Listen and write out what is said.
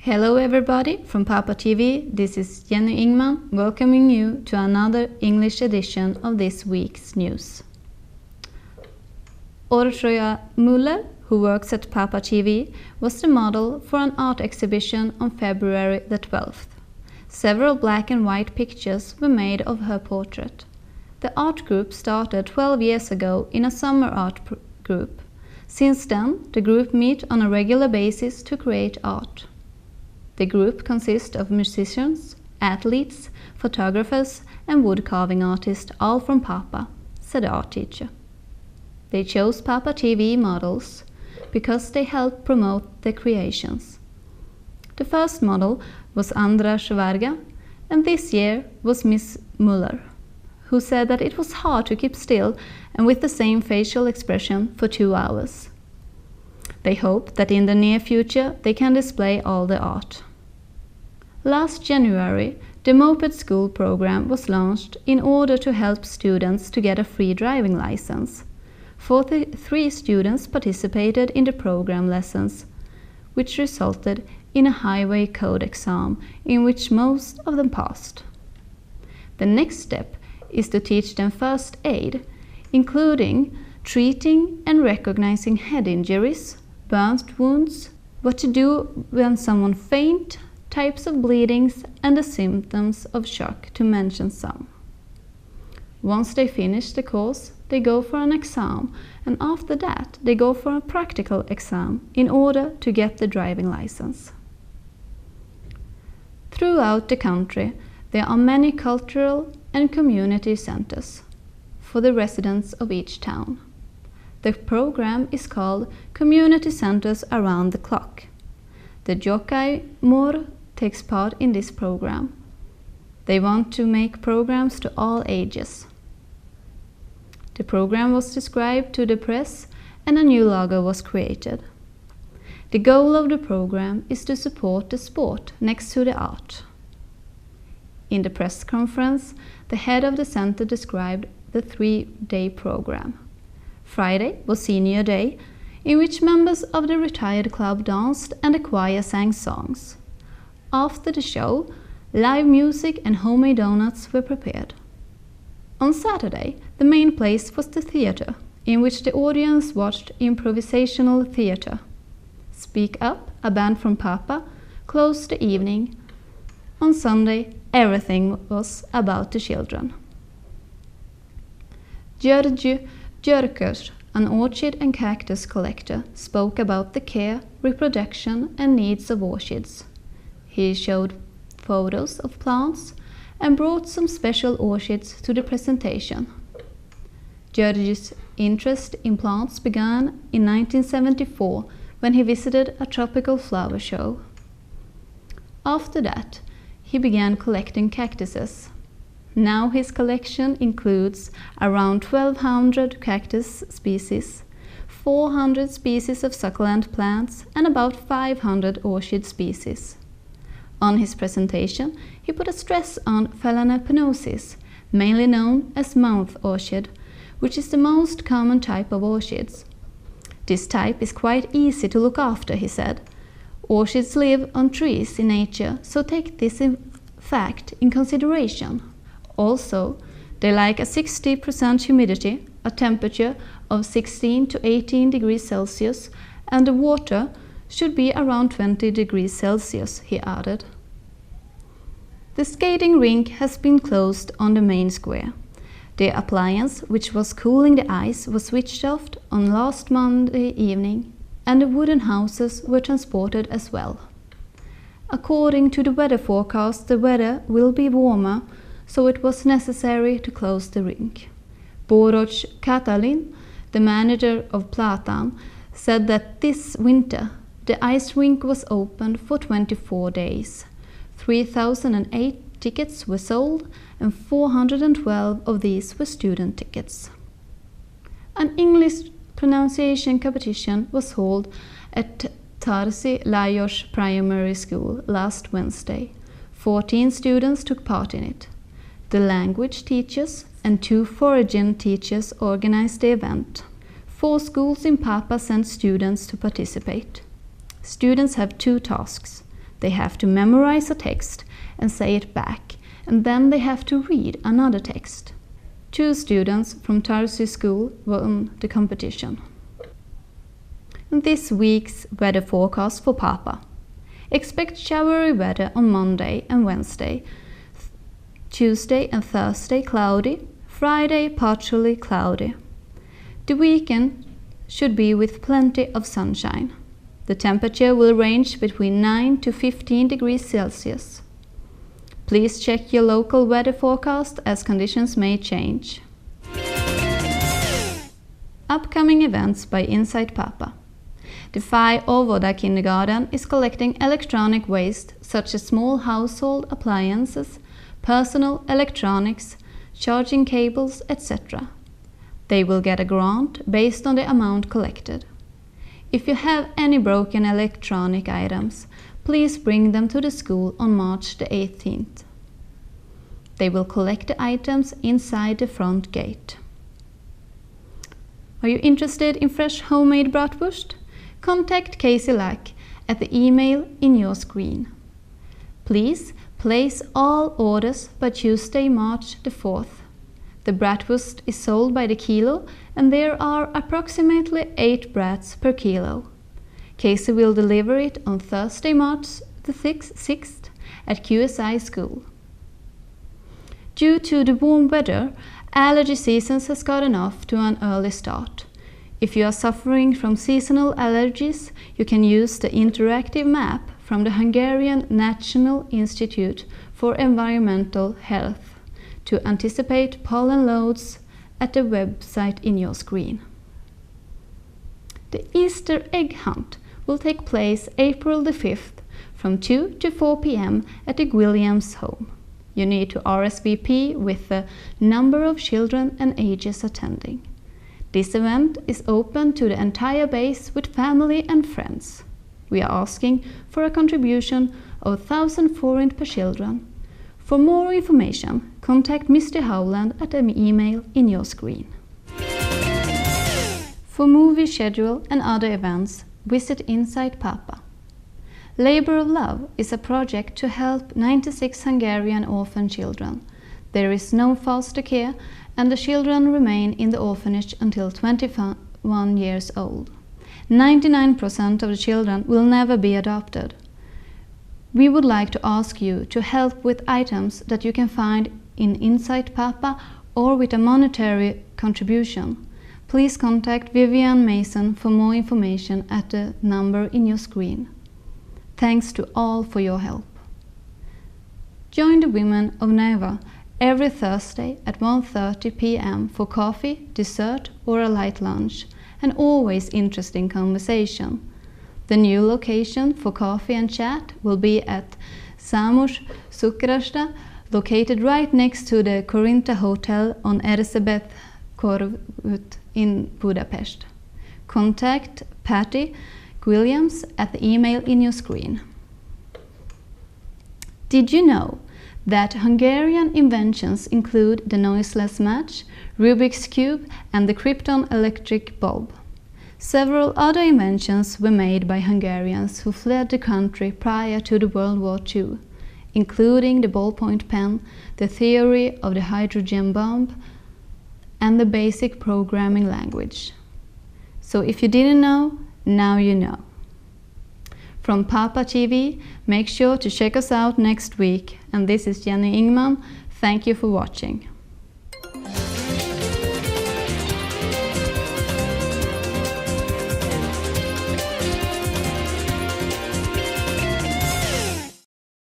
Hello everybody from Pápa TV, this is Jenny Ingman welcoming you to another English edition of this week's news. Orsoja Muller, who works at Pápa TV, was the model for an art exhibition on February the 12th. Several black and white pictures were made of her portrait. The art group started 12 years ago in a summer art group. Since then, the group meet on a regular basis to create art. The group consists of musicians, athletes, photographers and wood carving artists, all from Pápa, said the art teacher. They chose Pápa TV models because they help promote their creations. The first model was Andra Schwarga, and this year was Miss Muller, who said that it was hard to keep still and with the same facial expression for 2 hours. They hope that in the near future they can display all the art. Last January, the Moped School program was launched in order to help students to get a free driving license. 43 students participated in the program lessons, which resulted in a highway code exam in which most of them passed. The next step is to teach them first aid, including treating and recognizing head injuries, burnt wounds, what to do when someone faints, types of bleedings and the symptoms of shock, to mention some. Once they finish the course, they go for an exam, and after that they go for a practical exam in order to get the driving license. Throughout the country, there are many cultural and community centers for the residents of each town. The program is called Community Centers Around the Clock. The Jokai Mor takes part in this program. They want to make programs to all ages. The program was described to the press and a new logo was created. The goal of the program is to support the sport next to the art. In the press conference, the head of the center described the 3-day program. Friday was Senior Day, in which members of the retired club danced and the choir sang songs. After the show, live music and homemade donuts were prepared. On Saturday, the main place was the theater, in which the audience watched improvisational theater. Speak Up, a band from Pápa, closed the evening. On Sunday, everything was about the children. Georgi Jörkers, an orchid and cactus collector, spoke about the care, reproduction and needs of orchids. He showed photos of plants and brought some special orchids to the presentation. Georgi's interest in plants began in 1974 when he visited a tropical flower show. After that, he began collecting cactuses. Now his collection includes around 1,200 cactus species, 400 species of succulent plants and about 500 orchid species. On his presentation, he put a stress on Phalaenopenosis, mainly known as mouth orchid, which is the most common type of orchids. This type is quite easy to look after, he said. Orchids live on trees in nature, so take this fact in consideration. Also, they like a 60% humidity, a temperature of 16 to 18 degrees Celsius, and the water should be around 20 degrees Celsius, he added. The skating rink has been closed on the main square. The appliance, which was cooling the ice, was switched off on last Monday evening, and the wooden houses were transported as well. According to the weather forecast, the weather will be warmer, so it was necessary to close the rink. Boroj Katalin, the manager of Platan, said that this winter the ice rink was opened for 24 days. 3,008 tickets were sold and 412 of these were student tickets. An English pronunciation competition was held at Tarsi Lajos Primary School last Wednesday. 14 students took part in it. The language teachers and 2 foreign teachers organized the event. 4 schools in Pápa sent students to participate. Students have 2 tasks. They have to memorize a text and say it back, and then they have to read another text. 2 students from Tarsu School won the competition. And this week's weather forecast for Pápa. Expect showery weather on Monday and Wednesday. Tuesday and Thursday cloudy. Friday partially cloudy. The weekend should be with plenty of sunshine. The temperature will range between 9 to 15 degrees Celsius. Please check your local weather forecast as conditions may change. Upcoming events by Inside Pápa. The Phi Årvoda Kindergarten is collecting electronic waste such as small household appliances, personal electronics, charging cables, etc. They will get a grant based on the amount collected. If you have any broken electronic items, please bring them to the school on March the 18th. They will collect the items inside the front gate. Are you interested in fresh homemade bratwurst? Contact Casey Lack at the email in your screen. Please place all orders by Tuesday, March the 4th. The bratwurst is sold by the kilo and there are approximately 8 brats per kilo. Casey will deliver it on Thursday, March the 6th at QSI School. Due to the warm weather, allergy season has gotten off to an early start. If you are suffering from seasonal allergies, you can use the interactive map from the Hungarian National Institute for Environmental Health to anticipate pollen loads at the website in your screen. The Easter egg hunt will take place April the 5th from 2 to 4 p.m. at the Williams home. You need to RSVP with the number of children and ages attending. This event is open to the entire base with family and friends. We are asking for a contribution of 1,000 forint per children. For more information, contact Mr. Howland at the email in your screen. For movie schedule and other events, visit Inside Pápa. Labour of Love is a project to help 96 Hungarian orphan children. There is no foster care and the children remain in the orphanage until 21 years old. 99% of the children will never be adopted. We would like to ask you to help with items that you can find in Inside Pápa or with a monetary contribution. Please contact Vivian Mason for more information at the number in your screen. Thanks to all for your help. Join the women of Neva every Thursday at 1:30 p.m. for coffee, dessert or a light lunch, and always interesting conversation. The new location for coffee and chat will be at Számos Cukrasta, located right next to the Corinta Hotel on Erzsébet Körút in Budapest. Contact Patty Williams at the email in your screen. Did you know that Hungarian inventions include the noiseless match, Rubik's Cube and the Krypton electric bulb? Several other inventions were made by Hungarians who fled the country prior to the World War II, including the ballpoint pen, the theory of the hydrogen bomb, and the basic programming language. So if you didn't know, now you know. From Pápa TV, make sure to check us out next week. And this is Jenny Ingman. Thank you for watching.